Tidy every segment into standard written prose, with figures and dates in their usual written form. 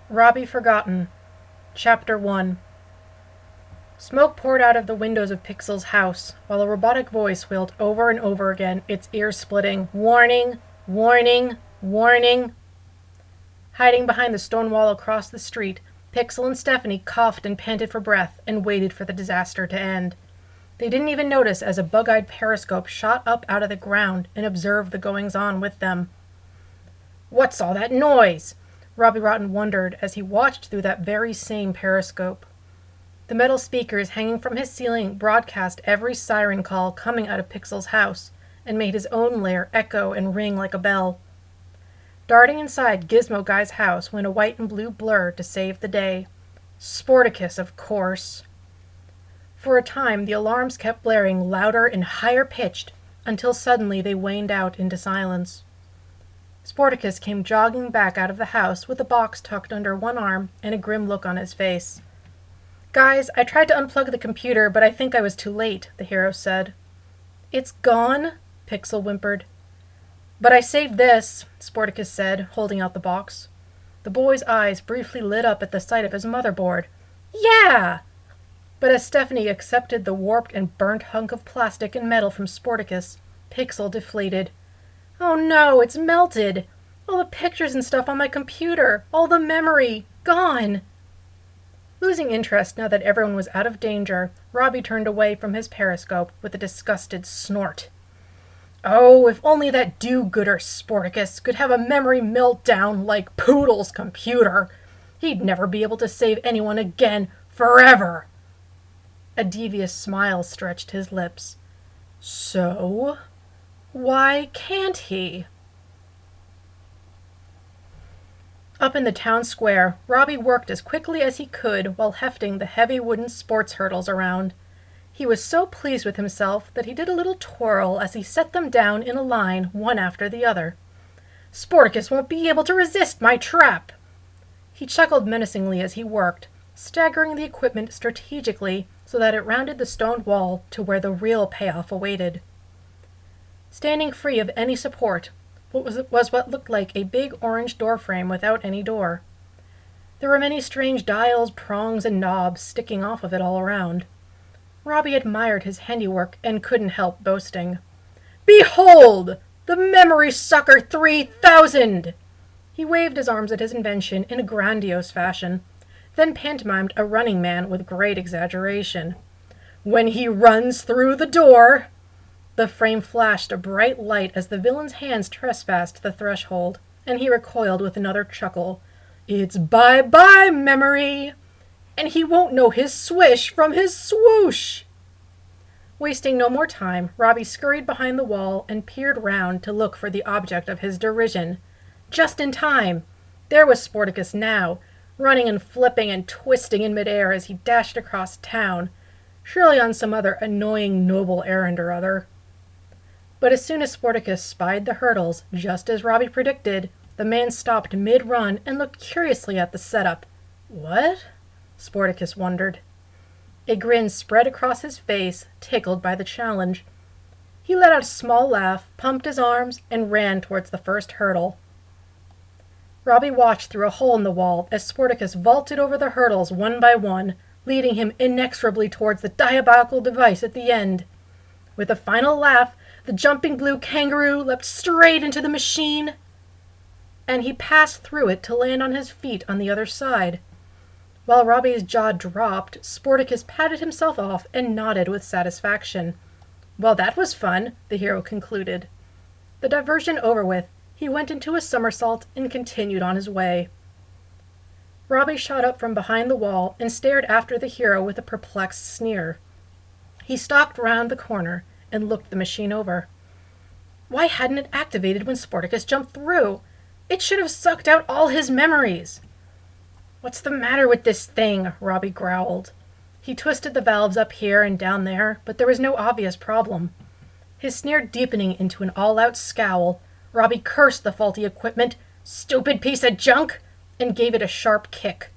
Robbie Forgotten, Chapter 1. Smoke poured out of the windows of Pixel's house, while a robotic voice wailed over and over again, its ear-splitting, "Warning! Warning! Warning!" Hiding behind the stone wall across the street, Pixel and Stephanie coughed and panted for breath and waited for the disaster to end. They didn't even notice as a bug-eyed periscope shot up out of the ground and observed the goings-on with them. "What's all that noise?" Robbie Rotten wondered as he watched through that very same periscope. The metal speakers hanging from his ceiling broadcast every siren call coming out of Pixel's house and made his own lair echo and ring like a bell. Darting inside Gizmo Guy's house went a white and blue blur to save the day. Sportacus, of course. For a time, the alarms kept blaring louder and higher pitched until suddenly they waned out into silence. Sportacus came jogging back out of the house with a box tucked under one arm and a grim look on his face. "Guys, I tried to unplug the computer, but I think I was too late," the hero said. "It's gone?" Pixel whimpered. "But I saved this," Sportacus said, holding out the box. The boy's eyes briefly lit up at the sight of his motherboard. "Yeah!" But as Stephanie accepted the warped and burnt hunk of plastic and metal from Sportacus, Pixel deflated. "Oh no, it's melted! All the pictures and stuff on my computer! All the memory! Gone!" Losing interest now that everyone was out of danger, Robbie turned away from his periscope with a disgusted snort. "Oh, if only that do-gooder Sportacus could have a memory meltdown like Poodle's computer! He'd never be able to save anyone again, forever!" A devious smile stretched his lips. "So? Why can't he?" Up in the town square, Robbie worked as quickly as he could while hefting the heavy wooden sports hurdles around. He was so pleased with himself that he did a little twirl as he set them down in a line, one after the other. "Sportacus won't be able to resist my trap!" He chuckled menacingly as he worked, staggering the equipment strategically so that it rounded the stone wall to where the real payoff awaited. Standing free of any support was what looked like a big orange doorframe without any door. There were many strange dials, prongs, and knobs sticking off of it all around. Robbie admired his handiwork and couldn't help boasting. "Behold! The Memory Sucker 3000!" He waved his arms at his invention in a grandiose fashion, then pantomimed a running man with great exaggeration. "When he runs through the door—" The frame flashed a bright light as the villain's hands trespassed the threshold, and he recoiled with another chuckle. "It's bye-bye, memory! And he won't know his swish from his swoosh!" Wasting no more time, Robbie scurried behind the wall and peered round to look for the object of his derision. Just in time! There was Sportacus now, running and flipping and twisting in midair as he dashed across town, surely on some other annoying noble errand or other. But as soon as Sportacus spied the hurdles, just as Robbie predicted, the man stopped mid-run and looked curiously at the setup. "What?" Sportacus wondered. A grin spread across his face, tickled by the challenge. He let out a small laugh, pumped his arms, and ran towards the first hurdle. Robbie watched through a hole in the wall as Sportacus vaulted over the hurdles one by one, leading him inexorably towards the diabolical device at the end. With a final laugh, the jumping blue kangaroo leapt straight into the machine, and he passed through it to land on his feet on the other side. While Robbie's jaw dropped, Sportacus patted himself off and nodded with satisfaction. "Well, that was fun," the hero concluded. The diversion over with, he went into a somersault and continued on his way. Robbie shot up from behind the wall and stared after the hero with a perplexed sneer. He stalked round the corner and looked the machine over. Why hadn't it activated when Sportacus jumped through? It should have sucked out all his memories. "What's the matter with this thing?" Robbie growled. He twisted the valves up here and down there, but there was no obvious problem. His sneer deepening into an all-out scowl, Robbie cursed the faulty equipment, "Stupid piece of junk!" and gave it a sharp kick.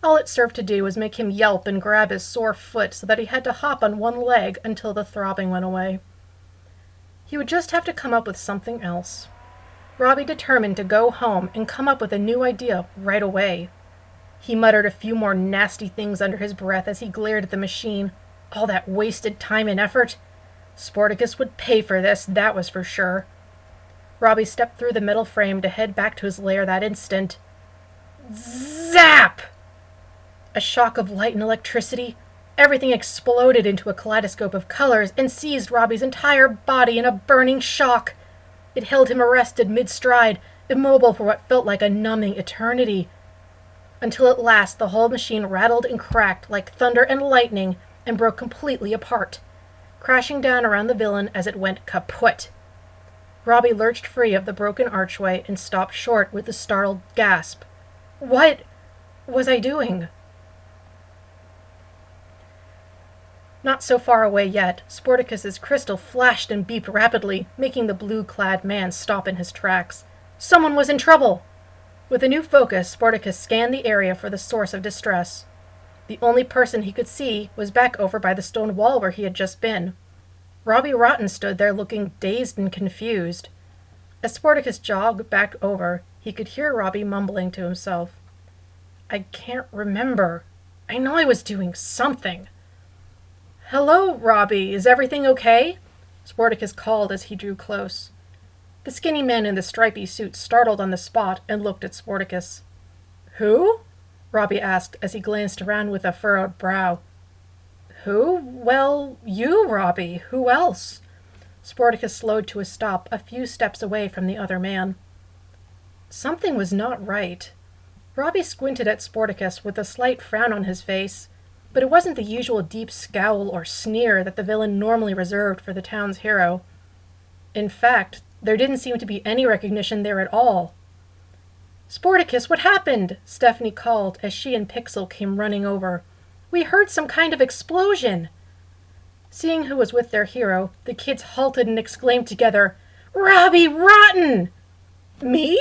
All it served to do was make him yelp and grab his sore foot so that he had to hop on one leg until the throbbing went away. He would just have to come up with something else. Robbie determined to go home and come up with a new idea right away. He muttered a few more nasty things under his breath as he glared at the machine. All that wasted time and effort. Sportacus would pay for this, that was for sure. Robbie stepped through the metal frame to head back to his lair that instant. Zap! A shock of light and electricity. Everything exploded into a kaleidoscope of colors and seized Robbie's entire body in a burning shock. It held him arrested mid-stride, immobile for what felt like a numbing eternity. Until at last the whole machine rattled and cracked like thunder and lightning and broke completely apart, crashing down around the villain as it went kaput. Robbie lurched free of the broken archway and stopped short with a startled gasp. What was I doing? Not so far away yet, Sportacus's crystal flashed and beeped rapidly, making the blue-clad man stop in his tracks. Someone was in trouble! With a new focus, Sportacus scanned the area for the source of distress. The only person he could see was back over by the stone wall where he had just been. Robbie Rotten stood there looking dazed and confused. As Sportacus jogged back over, he could hear Robbie mumbling to himself. I can't remember. I know I was doing something. Hello, Robbie. Is everything okay? Sportacus called as he drew close. The skinny man in the stripy suit startled on the spot and looked at Sportacus. Who? Robbie asked as he glanced around with a furrowed brow. Who? Well, you, Robbie. Who else? Sportacus slowed to a stop a few steps away from the other man. Something was not right. Robbie squinted at Sportacus with a slight frown on his face, but it wasn't the usual deep scowl or sneer that the villain normally reserved for the town's hero. In fact, there didn't seem to be any recognition there at all. Sportacus, what happened? Stephanie called as she and Pixel came running over. We heard some kind of explosion. Seeing who was with their hero, the kids halted and exclaimed together, Robbie Rotten! Me?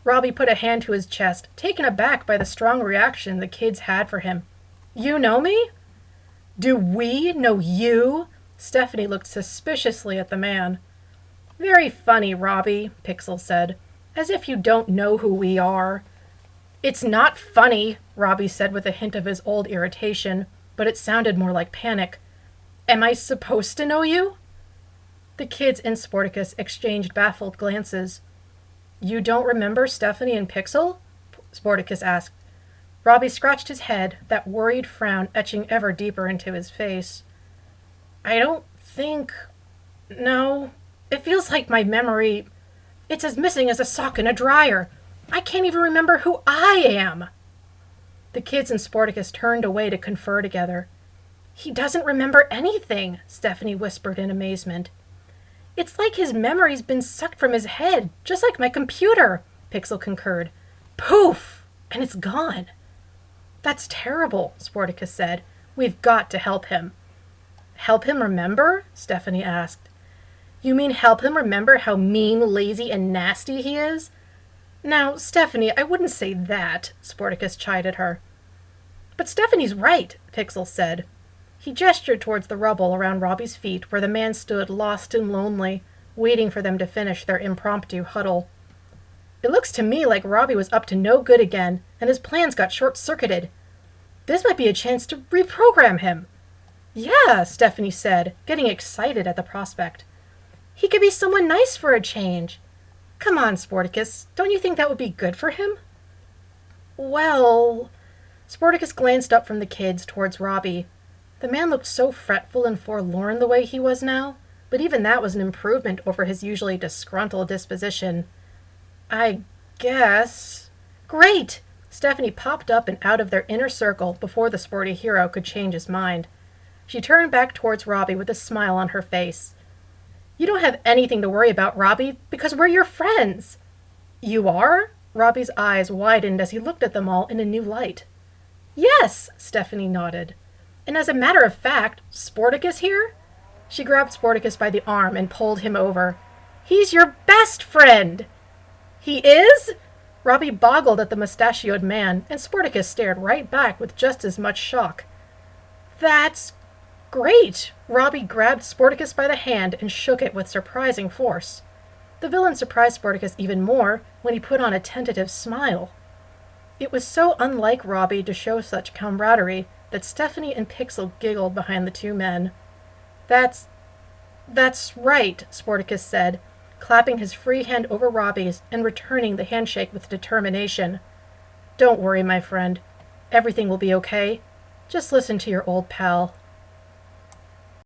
Robbie put a hand to his chest, taken aback by the strong reaction the kids had for him. You know me? Do we know you? Stephanie looked suspiciously at the man. Very funny, Robbie, Pixel said, as if you don't know who we are. It's not funny, Robbie said with a hint of his old irritation, but it sounded more like panic. Am I supposed to know you? The kids and Sportacus exchanged baffled glances. You don't remember Stephanie and Pixel? Sportacus asked. Robbie scratched his head, that worried frown etching ever deeper into his face. I don't think... No. It feels like my memory... It's as missing as a sock in a dryer. I can't even remember who I am. The kids and Sportacus turned away to confer together. He doesn't remember anything, Stephanie whispered in amazement. It's like his memory's been sucked from his head, just like my computer, Pixel concurred. Poof! And it's gone. That's terrible, Sportacus said. We've got to help him. Help him remember? Stephanie asked. You mean help him remember how mean, lazy, and nasty he is? Now, Stephanie, I wouldn't say that, Sportacus chided her. But Stephanie's right, Pixel said. He gestured towards the rubble around Robbie's feet where the man stood lost and lonely, waiting for them to finish their impromptu huddle. It looks to me like Robbie was up to no good again, and his plans got short-circuited. This might be a chance to reprogram him. Yeah, Stephanie said, getting excited at the prospect. He could be someone nice for a change. Come on, Sportacus, don't you think that would be good for him? Well... Sportacus glanced up from the kids towards Robbie. The man looked so fretful and forlorn the way he was now, but even that was an improvement over his usually disgruntled disposition. I guess... Great! Stephanie popped up and out of their inner circle before the sporty hero could change his mind. She turned back towards Robbie with a smile on her face. You don't have anything to worry about, Robbie, because we're your friends. You are? Robbie's eyes widened as he looked at them all in a new light. Yes, Stephanie nodded. And as a matter of fact, Sportacus here? She grabbed Sportacus by the arm and pulled him over. He's your best friend! He is? Robbie boggled at the mustachioed man, and Sportacus stared right back with just as much shock. That's great! Robbie grabbed Sportacus by the hand and shook it with surprising force. The villain surprised Sportacus even more when he put on a tentative smile. It was so unlike Robbie to show such camaraderie that Stephanie and Pixel giggled behind the two men. That's right, Sportacus said, clapping his free hand over Robbie's and returning the handshake with determination. Don't worry, my friend. Everything will be okay. Just listen to your old pal.